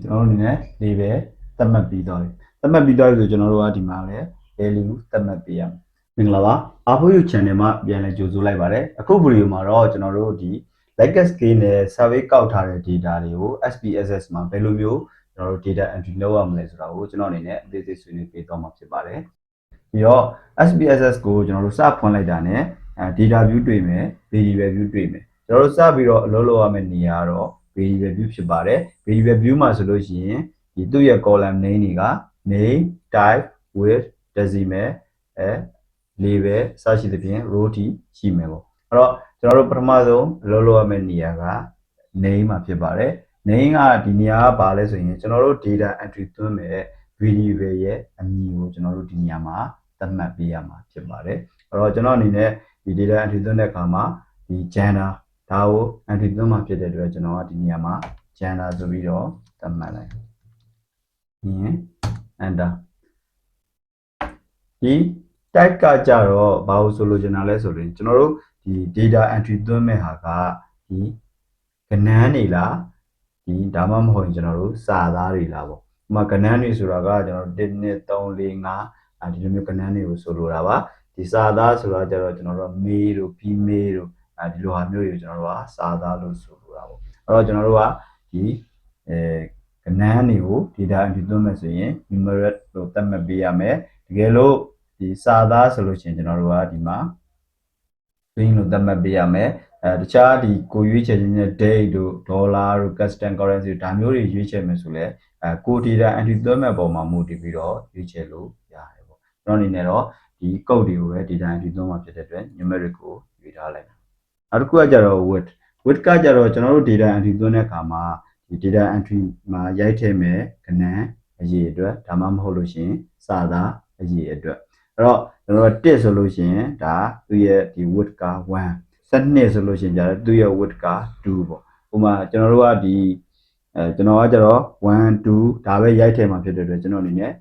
ကျွန်တော်တို့အနေနဲ့ label သတ်မှတ်ပြီးတော့သတ်မှတ်ပြီးတော့ဆိုကျွန်တော်တို့ကဒီမှာလည်း value သတ်မှတ်ပေးရမယ်မင်္ဂလာပါအားဖို့ channel မှာပြန်လည်ကြိုဆိုလိုက်ပါတယ်အခု video မှာတော့ကျွန်တော်တို့ဒီ like scale နဲ့ survey ကောက်ထားတဲ့ data တွေကို SPSS မှာဘယ်လိုမျိုးကျွန်တော်တို့ data entry လုပ်ရမလဲဆိုတာကိုကျွန်တော်အနေနဲ့အသေးစိတ်ဆွေးနွေးပေးသွားမှာဖြစ်ပါတယ်ပြီးတော့ SPSS ကိုကျွန်တော်တို့စဖွင့်လိုက်တာနဲ့ data view တွေ့မယ် variable view တွေ့မယ်ကျွန်တော်တို့စပြီးတော့အလုပ်လုပ်ရမယ့်နေရာတော့ variable view ဖြစ်ပါတယ် variable view မှာဆိုလို့ရှိရင်ဒီသူ့ရဲ့ column name တွေက name type width decimal label စရှိသဖြင့် row ထိရှိမယ်ပေါ့အဲ့တော့ကျွန်တော်တို့ပထမဆုံးအလုပ်လုပ်ရမယ့်နေရာက name မှာဖြစ်ပါတယ် name ကဒီနေရာကဘာလဲဆိုရင်ကျွန်တော်တို့ data entry သွင်းမဲ့ variable ရဲ့အမည်ကိုကျွန်တော်တို့ဒီနေရာမှာသတ်မှတ်ပေးရမှာဖြစ်ပါတယ်အဲ့တော့ကျွန်တော်အနေနဲ့ဒီ data entry သွင်းတဲ့အခါမှာဒီ gender ဒါကို entry သွင်းမှာဖြစ်တဲ့အတွက်ကျွန်တော်ကဒီနေရာမှာ gender ဆိုပြီးတော့သတ်မှတ်လိုက်ပြီးရင် enter ဒီ type ကကြတော့ဘာလို့ဆိုလိုချင်တာလဲဆိုရင်ကျွန်တော်တို့ဒီ data entry သွင်းမဲ့ဟာကဒီကဏ္ဍနေလားဒီဒါမှမဟုတ်ရင်ကျွန်တော်တို့စာသားတွေလားပေါ့ဥပမာကဏ္ဍတွေဆိုတာကကျွန်တော်တို့1 2 3 4 5ဒီလိုမျိုးကဏ္ဍတွေကိုဆိုလိုတာပါဒီစာသားဆိုတာကြတော့ကျွန်တော်တို့ male တို့ female တို့ဒီလိုဟာမျိုးတွေကိုကျွန်တော်တို့ကစာသားလို့ဆိုလိုတာပေါ့အဲ့တော့ကျွန်တော်တို့ကဒီကဏ္ဍတွေကို data entry သွင်းမဲ့ဆိုရင် numeral လို့သတ်မှတ်ပေးရမယ်တကယ်လို့ဒီစာသားဆိုလို့ရှိရင်ကျွန်တော်တို့ကဒီမှာ string လို့သတ်မှတ်ပေးရမယ်တခြားဒီကိုရွေးချယ်ခြင်းနဲ့ date တို့ dollar တို့ custom currency ဒါမျိုးတွေရွေးချယ်မယ်ဆိုလဲကို data entry သွင်းမဲ့ပုံမှာမူတည်ပြီးတော့ရွေးချယ်လို့ရတယ်ပေါ့ကျွန်တော်အနေနဲ့တော့ဒီ code တွေကိုပဲ data entry သွင်းမှာဖြစ်တဲ့အတွက် numeric ကိုရွေးထားလိုက်မယ်နောက်တစ်ခုကကြတော့ width ကကြတော့ကျွန်တော်တို့ data entry သွင်းတဲ့အခါမှာဒီ data entry မှာရိုက်ထည့်မယ်ကဏ္ဍအရေးအတွက်ဒါမှမဟုတ်လို့ရှိရင်စာသားအရေးအတွက်အဲ့တော့ကျွန်တော်တို့1ဆိုလို့ရှိရင်ဒါသူ့ရဲ့ဒီ width က1 12ဆိုလို့ရှိရင်じゃသူ့ရဲ့ width က2ပေါ့ဥပမာကျွန်တော်တို့ကဒီကျွန်တော်ကကြတော့1 2ဒါပဲရိုက်ထည့်မှာဖြစ်တဲ့အတွက်ကျွန်တော်အနေနဲ့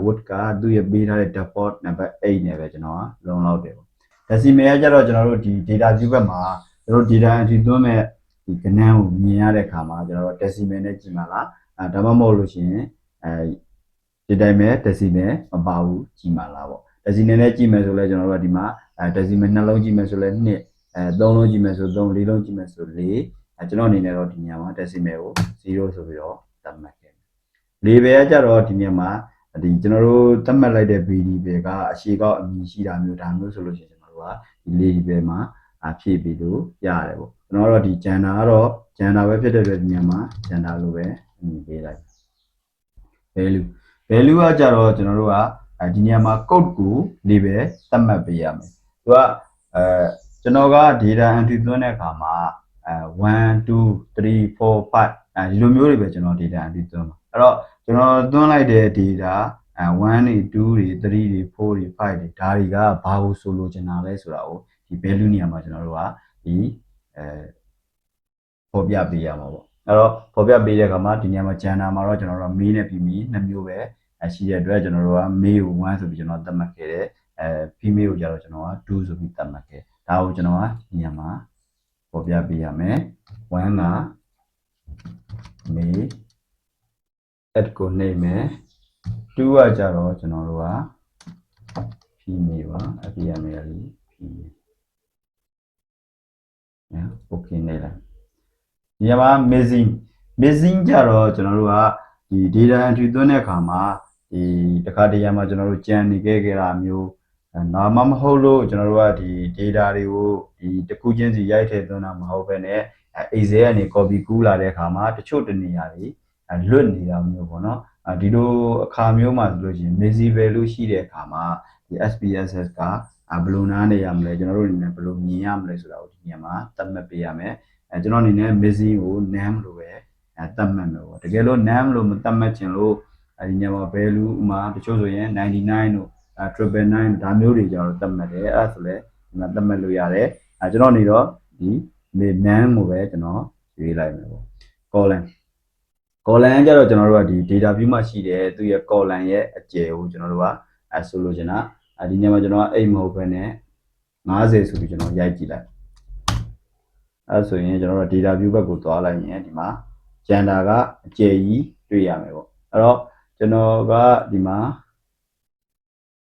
width ကသူ့ရဲ့ပေးထားတဲ့ default number 8နဲ့ပဲကျွန်တော်ကလုံလောက်တယ်ပေါ့ decimal ကကြတော့ကျွန်တော်တို့ဒီ data view ဘက်မှာကျွန်တော် data entry သွင်းမဲ့ဒီကဏ္ဍကိုမြင်ရတဲ့အခါမှာကျွန်တော်တို့ decimal နဲ့ကြည့်မှာလားဒါမှမဟုတ်လို့ရှိရင်ဒီတိုင်းပဲ decimal မပါဘူးကြည့်မှာလားပေါ့ decimal နဲ့ကြည့်မယ်ဆိုလဲကျွန်တော်တို့ကဒီမှာdecimal နှလုံးကြည့်မယ်ဆိုလဲ2 3လုံးကြည့်မယ်ဆို3 4လုံးကြည့်မယ်ဆို4ကျွန်တော်အနေနဲ့တော့ဒီနေရာမှာ decimal ကို0ဆိုပြီးတော့သတ်မှတ်ခဲ့တယ်label ကကြတော့ဒီနေရာမှာဒီကျွန်တော်တို့သတ်မှတ်လိုက်တဲ့ variable ကအရှိကောက်အမည်ရှိတာမျိုးဒါမျိုးဆိုလို့ရှိရင်ကျွန်တော်တို့ကဒီ label မှာဖြည့်ပြီးလို့ရတယ်ပေါ့ကျွန်တော်တို့ဒီ gender ကတော့ gender ပဲဖြစ်တဲ့အတွက်ဒီနေရာမှာ gender လို့ပဲအမည်ပေးလိုက် value ကကြတော့ကျွန်တော်တို့ကဒီနေရာမှာ code ကို label သတ်မှတ်ပေးရမယ်သူကကျွန်တော်က data entry သွင်းတဲ့အခါမှာ1 2 3 4 5ဒီလိုမျိုးတွေပဲကျွန်တော် data entry သွင်းမှာအဲ့တော့ကျွန်တော်သွင်းလိုက်တဲ့ data 1တွေ2တွေ3တွေ4တွေ5တွေဒါတွေကဘာကိုဆိုလိုချင်တာလဲဆိုတာကိုဒီ value နေရာမှာကျွန်တော်တို့ကဒီဖော်ပြပေးရမှာပေါ့အဲ့တော့ဖော်ပြပေးတဲ့အခါမှာဒီနေရာမှာ gender မှာတော့ကျွန်တော်တို့က male နဲ့ female နှစ်မျိုးပဲရှိတဲ့အတွက်ကျွန်တော်တို့က male ကို1ဆိုပြီးကျွန်တော်သတ်မှတ်ခဲ့တယ်female ကိုကြတော့ကျွန်တော်က2ဆိုပြီးသတ်မှတ်ခဲ့ဒါကိုကျွန်တော်ကဒီနေရာမှာဖော်ပြပေးရမယ်1က male add ကိုနှိပ်မယ်2ကကြတော့ကျွန်တော်တို့က female ပါအပြည့်ရမယ်လေ female okay နှိပ်လိုက်ဒီမှာ missing ကြတော့ကျွန်တော်တို့ကဒီ data entry သွင်းတဲ့အခါမှာဒီတစ်ခါတရံမှာကျွန်တော်တို့ကြံနေခဲ့တာမျိုးနာမမဟုတ်လို့ကျွန်တော်တို့ကဒီ data တွေကိုဒီတစ်ခုချင်းစီရိုက်ထည့်သွင်းတာမဟုတ်ဘဲနဲ့ Excel ကနေ copy ကူးလာတဲ့အခါမှာတချို့တနေရာတွေလွတ်နေတာမျိုးပေါ့နော်ဒီလိုအခါမျိုးမှာဆိုလို့ရှိရင် missing value ရှိတဲ့အခါမှာဒီ SPSS ကဘယ်လိုနားနေရမလဲကျွန်တော်တို့အနေနဲ့ဘယ်လိုမြင်ရမလဲဆိုတာကိုဒီနေရာမှာသတ်မှတ်ပေးရမယ်ကျွန်တော်အနေနဲ့ missing ကို name လို့ပဲသတ်မှတ်မယ်ပေါ့တကယ်လို့ name လို့မသတ်မှတ်ချင်လို့ဒီညမှာ value ဥမာတချို့ဆိုရင်99တို့999ဒါမျိုးတွေကြတော့သတ်မှတ်တယ်အဲ့ဒါဆိုလဲဒီမှာသတ်မှတ်လို့ရတယ်ကျွန်တော်နေတော့ဒီ name ကိုပဲကျွန်တော်ရွေးလိုက်မယ်ပေါ့ column ကြတော့ကျွန်တော်တို့ကဒီ data view မှာရှိတယ်သူရဲ့ column ရဲ့အကျယ်ကိုကျွန်တော်တို့ကဆိုလိုချင်တာဒီညမှာကျွန်တော်က8မဟုတ်ဘဲနဲ့50ဆိုပြီးကျွန်တော်ရိုက်ကြည့်လိုက်အဲ့ဆိုရင်ကျွန်တော်တို့ data view ဘက်ကိုသွားလိုက်ရင်ဒီမှာ gender ကအကျယ်ကြီး တွေ့ရမယ်ပေါ့အဲ့တော့ကျွန်တော်ကဒီမှာ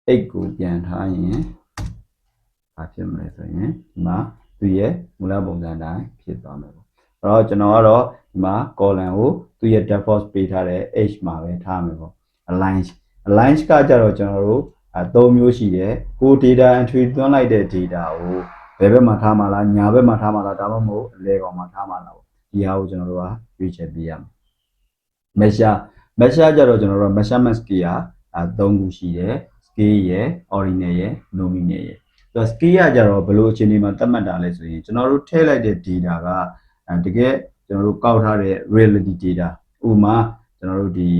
8ကိုပြန်ထားရင်ဘာဖြစ်မလဲဆိုရင်ဒီမှာသူရဲ့မူလပုံစံတိုင်းဖြစ်သွားမယ်ပေါ့အဲ့တော့ကျွန်တော်ကတော့ဒီမှာ column ကိုသူရဲ့ default ပေးထားတဲ့ h မှာပဲထားမယ်ပေါ့ align ကကြတော့ကျွန်တော်တို့3မျိုးရှိတယ်ကို data entry သွင်းလိုက်တဲ့ data ကိုဘယ်ဘက်မှာထားမှာလားညာဘက်မှာထားမှာလားဒါမှမဟုတ်အလဲကောင်မှာထားမှာလားပေါ့ဒီဟာကိုကျွန်တော်တို့ကရွေးချယ်ပေးရမယ် measure ကြတော့ကျွန်တော်တို့ measurement scale 3ခုရှိတယ် scale ရယ် ordinal ရယ် nominal ရယ်ဆိုတော့ scale ကြတော့ဘယ်လိုအခြေအနေမှာသတ်မှတ်တာလဲဆိုရင်ကျွန်တော်တို့ထည့်လိုက်တဲ့ data ကတကယ်ကျွန်တော်တို့ကောက်ထားတဲ့ reality data ဥပမာကျွန်တော်တို့ဒီ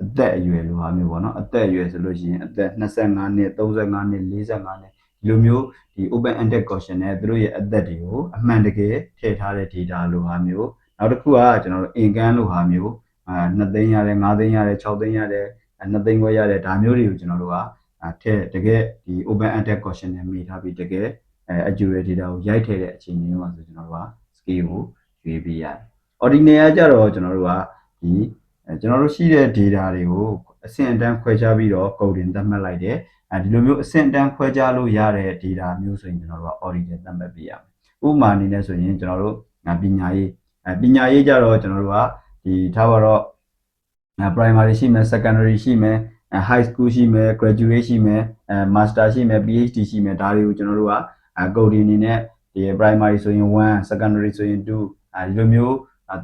အသက်အရွယ်လိုဟာမျိုးပေါ့နော်အသက်အရွယ်ဆိုလို့ရှိရင်အသက်25နှစ်35နှစ်45နှစ်ဒီလိုမျိုးဒီ open ended question နဲ့သူတို့ရဲ့အသက်တွေကိုအမှန်တကယ်ထည့်ထားတဲ့ data လိုဟာမျိုးနောက်တစ်ခုကကျွန်တော်တို့ income လိုဟာမျိုး2သိန်းရတယ်5သိန်းရတယ်6သိန်းရတယ်2သိန်းခွဲရတယ်ဒါမျိုးတွေကိုကျွန်တော်တို့ကထည့်တကယ်ဒီ open ended question နဲ့မိထားပြီးတကယ်accurate data ကိုရိုက်ထည့်တဲ့အခြေအနေမျိုးမှာဆိုကျွန်တော်တို့က scale ကိုရွေးပေးရတယ် ordinal ကကြတော့ကျွန်တော်တို့ကဒီကျွန်တော်တို့ရှိတဲ့ data တွေကိုအဆင့်အတန်းခွဲခြားပြီးတော့ coding သတ်မှတ်လိုက်တယ်ဒီလိုမျိုးအဆင့်အတန်းခွဲခြားလို့ရတဲ့ data မျိုးဆိုရင်ကျွန်တော်တို့က ordinal သတ်မှတ်ပေးရမယ်ဥပမာအနေနဲ့ဆိုရင်ကျွန်တော်တို့ပညာရေးကြတော့ကျွန်တော်တို့ကဒီထားပါတော့primary ရှိမယ် secondary ရှိမယ်high school ရှိမယ် graduate ရှိမယ်master ရှိမယ် PhD ရှိမယ်ဒါတွေကိုကျွန်တော်တို့က coding အနေနဲ့ဒီ primary ဆိုရင်1 secondary ဆိုရင်2ဒီလိုမျိုး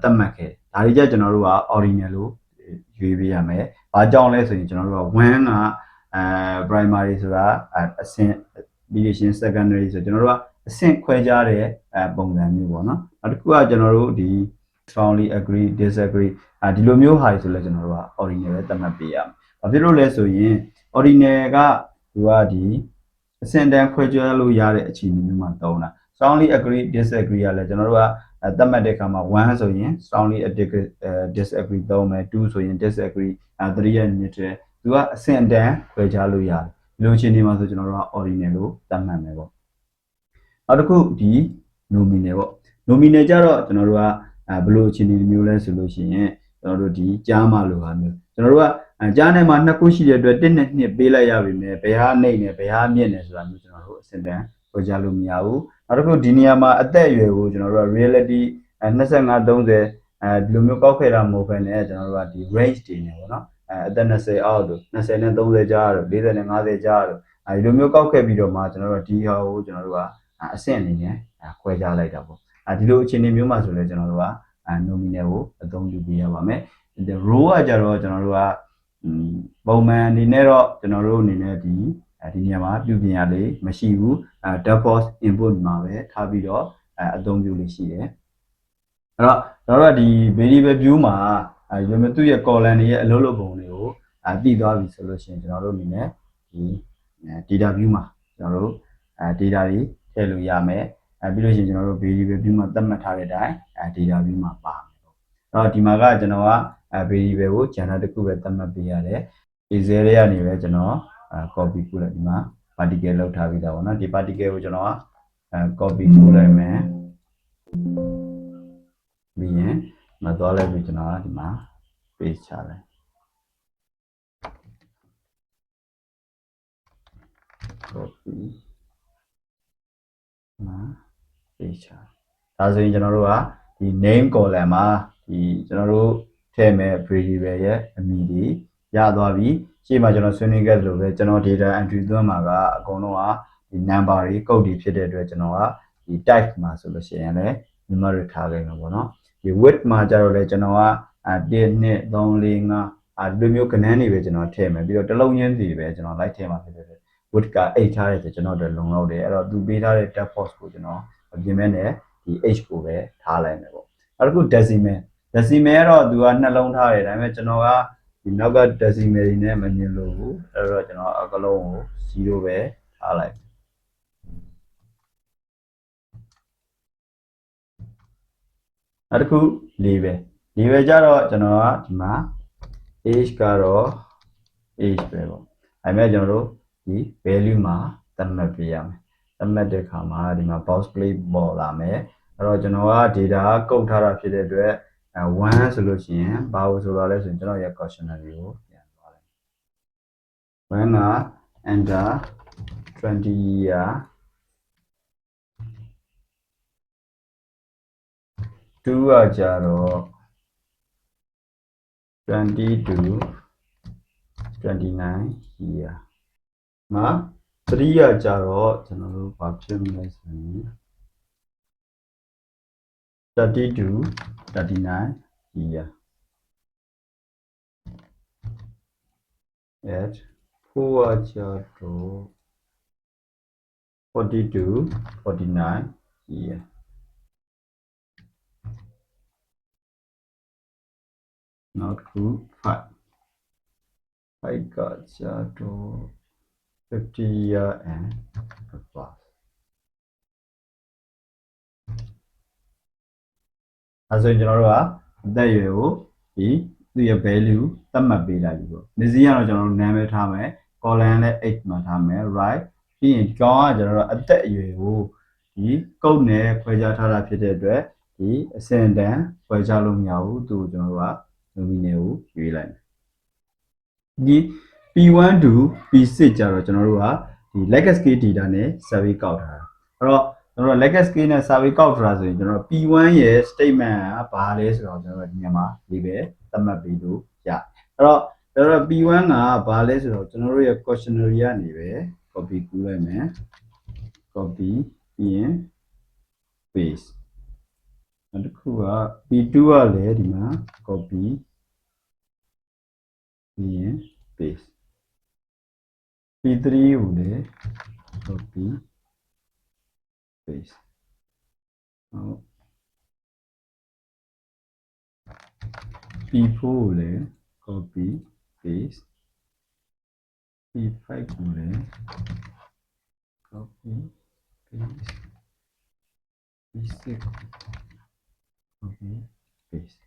သတ်မှတ်ခဲ့ဒါတွေကြကျွန်တော်တို့က ordinal လို့ရွေးပေးရမယ်။ဘာကြောင့်လဲဆိုရင်ကျွန်တော်တို့က1ကprimary ဆိုတာအဆင့်ပြီးလို့ရှိရင် secondary ဆိုကျွန်တော်တို့ကအဆင့်ခွဲခြားတဲ့ပုံစံမျိုးပေါ့နော်။နောက်တစ်ခုကကျွန်တော်တို့ဒီ strongly agree disagree ဒီလိုမျိုးဟာတွေဆိုလဲကျွန်တော်တို့က ordinal ပဲသတ်မှတ်ပေးရမယ်။ဘာဖြစ်လို့လဲဆိုရင် ordinal ကသူကဒီအဆင့်တန်းခွဲခြားလို့ရတဲ့အခြေအနေမျိုးမှာသုံးတာ strongly agree disagree ကလည်းကျွန်တော်တို့ကသတ်မှတ်တဲ့အခါမှာ1ဆိုရင် strongly disagree သုံးမယ်2ဆိုရင် disagree 3ရဲ့ neutral သူကအဆင့်အတန်းခွဲခြားလို့ရတယ်ဒီလိုအခြေအနေမှာဆိုကျွန်တော်တို့က ordinal လို့သတ်မှတ်မယ်ပေါ့နောက်တစ်ခုဒီ nominal ပေါ့ nominal ကြတော့ကျွန်တော်တို့ကဘယ်လိုအခြေအနေမျိုးလဲဆိုလို့ရှိရင်ကျွန်တော်တို့ဒီကြားမှာလိုဟာမျိုးကျွန်တော်တို့ကကြားထဲမှာ2ခုရှိတဲ့အတွက်1နဲ့2ပေးလိုက်ရပြီမယ်ဘယ်ဟာနှိမ့်နေဘယ်ဟာမြင့်နေဆိုတာမျိုးကျွန်တော်တို့အဆင့်တန်းခွဲခြားလို့မရဘူးနောက်တစ်ခုဒီနေရာမှာအသက်အရွယ်ကိုကျွန်တော်တို့က reality 25 30ဒီလိုမျိုးကောက်ခဲ့တာမဟုတ်ဘဲနဲ့ကျွန်တော်တို့ကဒီ range တွေနေပေါ့နော်အသက်20အောက်တို့20နဲ့30ကြားတို့40နဲ့50ကြားတို့ဒီလိုမျိုးကောက်ခဲ့ပြီးတော့မှကျွန်တော်တို့ဒီဟာကိုကျွန်တော်တို့ကအဆင့်အနေနဲ့ခွဲခြားလိုက်တာပေါ့ဒီလိုအခြေအနေမျိုးမှာဆိုလဲကျွန်တော်တို့ကnominal ကိုအသုံးပြုပေးရပါမယ် row ကကြတော့ကျွန်တော်တို့ကပုံမှန်အနေနဲ့တော့ကျွန်တော်တို့အနေနဲ့ဒီနေရာမှာပြုပြင်ရလေမရှိဘူးdefault input မှာပဲထားပြီးတော့အသုံးပြုလို့ရှိတယ်အဲ့တော့ကျွန်တော်တို့ကဒီ variable view မှာရုံးသူ့ရဲ့ column တွေရဲ့အလုပ်လုပ်ပုံတွေကိုတည်သွားပြီဆိုလို့ရှိရင်ကျွန်တော်တို့အနေနဲ့ဒီ data view မှာကျွန်တော်တို့data တွေထည့်လို့ရမယ်ပြီးလို့ရှိရင်ကျွန်တော်တို့ variable view မှာသတ်မှတ်ထားတဲ့အတိုင်းdata view မှာပါမယ်ပေါ့အဲ့တော့ဒီမှာကကျွန်တော်ကvariable ကို genre တစ်ခုပဲသတ်မှတ်ပေးရတယ် Excel တွေကနေပဲကျွန်တော်copy ပို့လိုက်ဒီမှာ particle လောက်ထားပြီးသားပေါ့နော်ဒီ particle ကိုကျွန်တော်ကcopy ပို့လိုက်မယ်ပြီးရင်မသွားလိုက်ပြီးကျွန်တော်ကဒီမှာ paste ချလိုက် copy မှာ paste ချဒါဆိုရင်ကျွန်တော်တို့ကဒီ name column မှာဒီကျွန်တော်တို့ထည့်မဲ့ variable ရဲ့အမည်တွေရသွားပြီရှေ့မှာကျွန်တော်ဆွေးနွေးခဲ့သလိုပဲကျွန်တော် data entry သွင်းမှာကအကုန်လုံးကဒီ number တွေ code တွေဖြစ်တဲ့အတွက်ကျွန်တော်ကဒီ type မှာဆိုလို့ရှိရင်လည်း numeric ထားခဲ့မှာပေါ့နော်ဒီ width မှာကျတော့လေကျွန်တော်က1 2 3 4 5ဒီလိုမျိုးကဏ္ဍတွေပဲကျွန်တော်ထည့်မယ်ပြီးတော့တစ်လုံးချင်းစီပဲကျွန်တော်လိုက်ထည့်မှာဖြစ်တဲ့အတွက် width က8ထားတယ်ဆိုကျွန်တော်တို့လုံလောက်တယ်အဲ့တော့သူပေးထားတဲ့ default ကိုကျွန်တော်အပြင်မဲ့နဲ့ဒီ h ကိုပဲထားလိုက်မယ်ပေါ့နောက်တစ်ခု decimal ကတော့သူကနှလုံးထားတယ်ဒါပေမဲ့ကျွန်တော်ကဒီနောက်က decimal တွေနဲ့မမြင်လို့ဘူးအဲ့တော့ကျွန်တော်အကလုံးကို0ပဲထားလိုက်နောက်တစ်ခု label ကြတော့ကျွန်တော်ကဒီမှာ age ကတော့ age ပဲပေါ့ဒါပေမဲ့ကျွန်တော်တို့ဒီ value မှာသတ်မှတ်ပေးရမယ်သတ်မှတ်တဲ့အခါမှာဒီမှာ box plate ပေါ်လာမယ်အဲ့တော့ကျွန်တော်က data ကုတ်ထားတာဖြစ်တဲ့အတွက် 1ဆိုလို့ရှိရင်ဘာလို့ဆိုတော့လဲဆိုရင်ကျွန်တော်ရဲ့ questionnaire ကိုပြန်သွားလိုက် when က enter 20 year 2ကကြတော့ 20 to 29 year မှာ3ကကြတော့ကျွန်တော်တို့ဘာဖြစ်မလဲဆိုရင်30 to 39 year at 4 ကကြတော့ 40 to 49 year not good 5 ကကြတော့ 50 year and above အဲဆိုရင်ကျွန်တော်တို့ကအသက်အရွယ်ကိုဒီသူ့ရဲ့ value သတ်မှတ်ပေးလိုက်ပြီပေါ့နေစည်းကတော့ကျွန်တော်တို့နာမည်ထားမယ် column နဲ့ h မှာထားမယ် right ပြီးရင်ဒီကောင်ကကျွန်တော်တို့အသက်အရွယ်ကိုဒီကုတ်နဲ့ခွဲခြားထားတာဖြစ်တဲ့အတွက်ဒီအစင်တန်းခွဲခြားလို့မရဘူးသူ့ကိုကျွန်တော်တို့က nominal ကိုရွေးလိုက်မယ်ဒီ P1 to P6 ကြတော့ကျွန်တော်တို့ကဒီ legacy scale data နဲ့ survey ကောက်ထားတာအဲ့တော့ကျွန်တော်တို့ legacy scale နဲ့ survey ကောက်ထားတာဆိုရင်ကျွန်တော် P1 ရဲ့ statement ကဘာလဲဆိုတော့ကျွန်တော်တို့ဒီမှာဒီပဲသတ်မှတ်ပြီးလို့ရအဲ့တော့ကျွန်တော် P1 ကဘာလဲဆိုတော့ကျွန်တော်တို့ရဲ့ questionnaire ကနေပဲ copy ကူးလိုက်မယ် copy ပြီးရင် paste နောက်တစ်ခုက P2 ကလည်းဒီမှာ copy ပြီးရင် paste P3 ကိုလည်း copy paste ဟုတ် P4 ကိုလည်း copy paste P5 ကိုလည်း copy paste P6 copy paste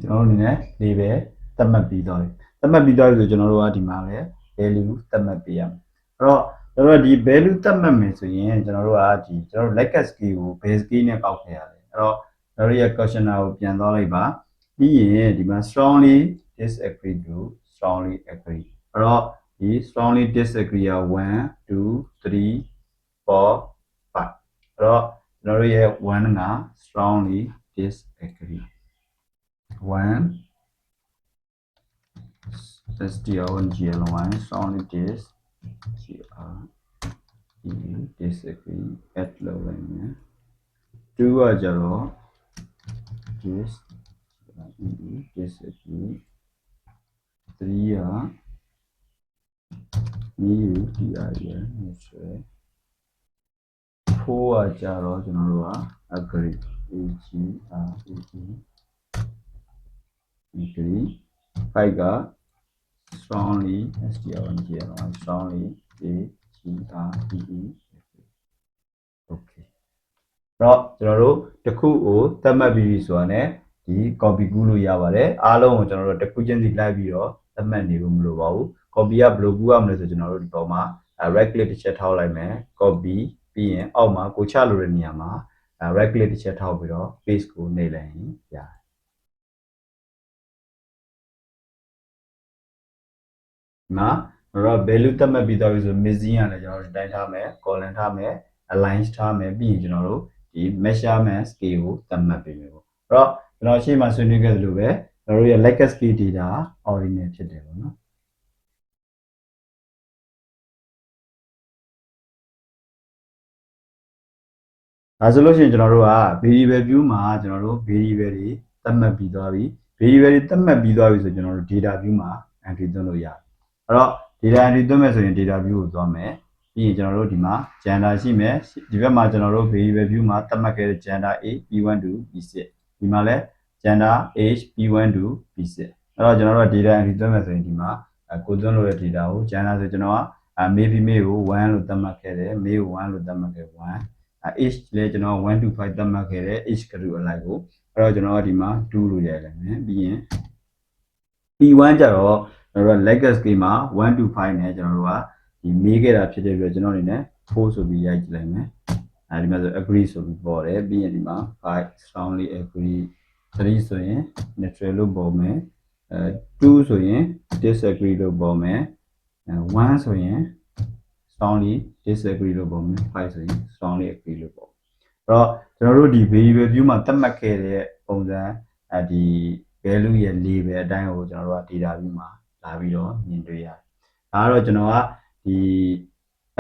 ကျွန်တော်အနေနဲ့လေးပဲသတ်မှတ်ပြီးသွားပြီသတ်မှတ်ပြီးသွားပြီဆိုကျွန်တော်တို့ကဒီမှာလည်း value သတ်မှတ်ပေးရမယ်အဲ့တော့ကျွန်တော်တို့ဒီ value သတ်မှတ်မယ်ဆိုရင်ကျွန်တော်တို့ကဒီကျွန်တော်တို့ legacy scale ကို base scale နဲ့ကောက်ခဲ့ရတယ်အဲ့တော့ကျွန်တော်တို့ရဲ့ questionnaire ကိုပြန်သွားလိုက်ပါပြီးရင်ဒီမှာ strongly disagree to strongly agree အဲ့တော့ဒီ strongly disagree က1 2 3 4 5အဲ့တော့ကျွန်တော်တို့ရဲ့1က strongly disagree 1 STR1GL1 strongly disagree at လောက်လိုက်မယ်2ကကြတော့ disagree 3ကnew TR 4ကကြတော့ကျွန်တော်တို့က agree agree 5က strongly STR1GL1 strongly agree okay တော့ကျွန်တော်တို့တစ်ခုကိုသတ်မှတ်ပြီးဆိုတာ ਨੇ ဒီ copy ကူးလို့ရပါတယ်အားလုံးကိုကျွန်တော်တို့တစ်ခုချင်းစီလိုက်ပြီးတော့သတ်မှတ်နေလို့မလိုပါဘူး copy ကဘယ်လိုကူးရမလဲဆိုကျွန်တော်တို့ဒီပေါ်မှာ right click တစ်ချက်ထောက်လိုက်မယ် copy ပြီးရင်အောက်မှာကိုချလို့တဲ့နေရာမှာ right click တစ်ချက်ထောက်ပြီးတော့ paste ကိုနှိပ်လိုက်ရင်ရတယ်မှာတော့ value သတ်မှတ်ပြီးသွားပြီဆို missing ရလည်းကျွန်တော်တို့တိုင်းထားမယ် column ထားမယ် align ထားမယ်ပြီးရင်ကျွန်တော်တို့ဒီ measurement scale ကိုသတ်မှတ်ပေးမယ်ပေါ့အဲ့တော့ကျွန်တော်ရှေ့မှာဆွေးနွေးခဲ့သလိုပဲကျွန်တော်တို့ရဲ့ legacy scale data ordinal ဖြစ်တယ်ပေါ့နော်ဒါဆိုလို့ရှိရင်ကျွန်တော်တို့က variable view မှာကျွန်တော်တို့ variable တွေသတ်မှတ်ပြီးသွားပြီ variable တွေသတ်မှတ်ပြီးသွားပြီဆိုကျွန်တော်တို့ data view မှာ entry သွင်းလို့ရတယ်အဲ့တော့ data entry သွင်းမယ်ဆိုရင် data view ကိုသွားမယ်ပြီးရင်ကျွန်တော်တို့ဒီမှာ gender ရှိမယ်ဒီဘက်မှာကျွန်တော်တို့ variable view မှာသတ်မှတ်ခဲ့တဲ့ gender A P1 to P6 ဒီမှာလဲ gender age P1 to P6 အဲ့တော့ကျွန်တော်တို့ data entry သွင်းမယ်ဆိုရင်ဒီမှာကိုသွင်းလို့တဲ့ data ကို gender ဆိုကျွန်တော်ကmale female ကို1လို့သတ်မှတ်ခဲ့တယ် male ကို1လို့သတ်မှတ်ခဲ့1age လဲကျွန်တော်1 to 5သတ်မှတ်ခဲ့တယ် age group အလိုက်ကိုအဲ့တော့ကျွန်တော်ကဒီမှာ2လို့ရိုက်လိုက်မယ်ပြီးရင် P1 ကြတော့ကျွန်တော်တို့ legacy scale မှာ1 to 5နဲ့ကျွန်တော်တို့ကဒီမေးခဲ့တာဖြစ်တဲ့အတွက်ကျွန်တော်အနေနဲ့4ဆိုပြီးရိုက်ကြည့်လိုက်မယ်အဲဒီမှာဆို agree ဆိုပြီးပေါ်တယ်ပြီးရင်ဒီမှာ5 strongly agree 3ဆိုရင် neutral လို့ပေါ်မယ်2ဆိုရင် disagree လို့ပေါ်မယ်1ဆိုရင် strongly disagree လို့ပေါ်မယ်5ဆိုရင် strongly agree လို့ပေါ်အဲ့တော့ကျွန်တော်တို့ဒီ variable view မှာသတ်မှတ်ခဲ့တဲ့ပုံစံဒီ value ရဲ့ label အတိုင်းကိုကျွန်တော်တို့က data view မှာလာပြီးတော့မြင်တွေ့ရတယ်ဒါကတော့ကျွန်တော်ကဒီ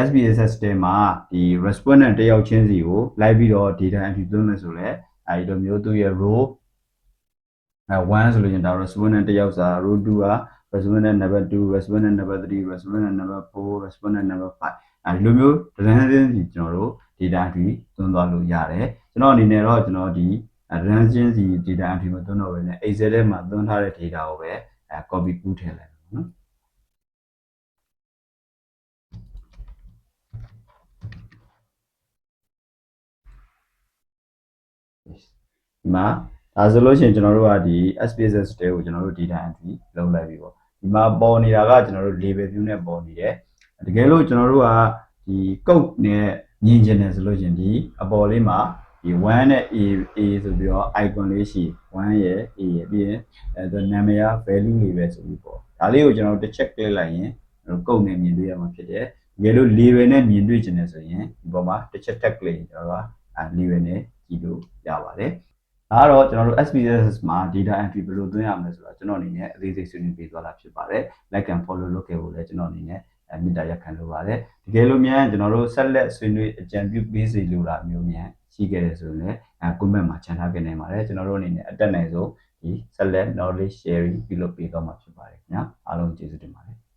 SPSS တဲမှာဒီ respondent တယောက်ချင်းစီကိုလိုက်ပြီးတော့ data entry သွင်းမယ်ဆိုလဲအဲဒီလိုမျိုးသူ့ရဲ့ row 1ဆိုလို့ရင်ဒါ respondent တယောက်စာ row 2က respondent number 2 respondent number 3 respondent number 4 respondent number 5အဲဒီလိုမျိုးတန်းချင်းစီကျွန်တော်တို့ data entry သွင်းသွားလို့ရတယ်ကျွန်တော်အနေနဲ့တော့ကျွန်တော်ဒီတန်းချင်းစီ data entry မသွင်းတော့ဘဲနဲ့ Excel ထဲမှာသွင်းထားတဲ့ data ကိုပဲ copy ကူးထည့်လိုက်ပါနော်ဒီမှာဒါဆိုလို့ရှိရင်ကျွန်တော်တို့ကဒီ SPSS တဲကိုကျွန်တော်တို့ data entry လုပ်လိုက်ပြီပေါ့ဒီမှာပေါ်နေတာကကျွန်တော်တို့ label view နဲ့ပေါ်နေတယ်တကယ်လို့ကျွန်တော်တို့ကဒီ code နဲ့မြင်ကျင်တယ်ဆိုလို့ရှိရင်ဒီအပေါ်လေးမှာဒီ1နဲ့ A ဆိုပြီးတော့ icon လေးရှိ1ရဲ့ A ရဲ့ပြီးရင်နာမည်က value လေးပဲဆိုပြီးပေါ့ဒါလေးကိုကျွန်တော်တို့တစ်ချက် click လိုက်ရင်ကျွန်တော် code နဲ့မြင်တွေ့ရမှာဖြစ်တယ်တကယ်လို့ label နဲ့မြင်တွေ့ကျင်တယ်ဆိုရင်ဒီပေါ်မှာတစ်ချက် tag လိုက်ကျွန်တော်က label နဲ့ကြည့်လို့ရပါတယ်ဒါကတော့ကျွန်တော်တို့ SPSS မှာ data entry ဘယ်လိုသွင်းရမလဲဆိုတော့ကျွန်တော်အနေနဲ့အသေးစိတ်ဆွေးနွေးပေးသွားတာဖြစ်ပါတယ် like and follow လုပ်ခဲ့ဖို့လည်းကျွန်တော်အနေနဲ့မေတ္တာရပ်ခံလိုပါတယ်တကယ်လို့များကျွန်တော်တို့ဆက်လက်ဆွေးနွေးအကြံပြုပေးစီလိုတာမျိုးများရှိခဲ့တယ်ဆိုရင်လည်းcomment မှာချန်ထားခဲ့နိုင်ပါတယ်ကျွန်တော်တို့အနေနဲ့အတက်နိုင်ဆုံးဒီဆက်လက် knowledge sharing ပြုလုပ်ပေးသွားမှာဖြစ်ပါတယ်ခင်ဗျာအားလုံးကျေးဇူးတင်ပါတယ်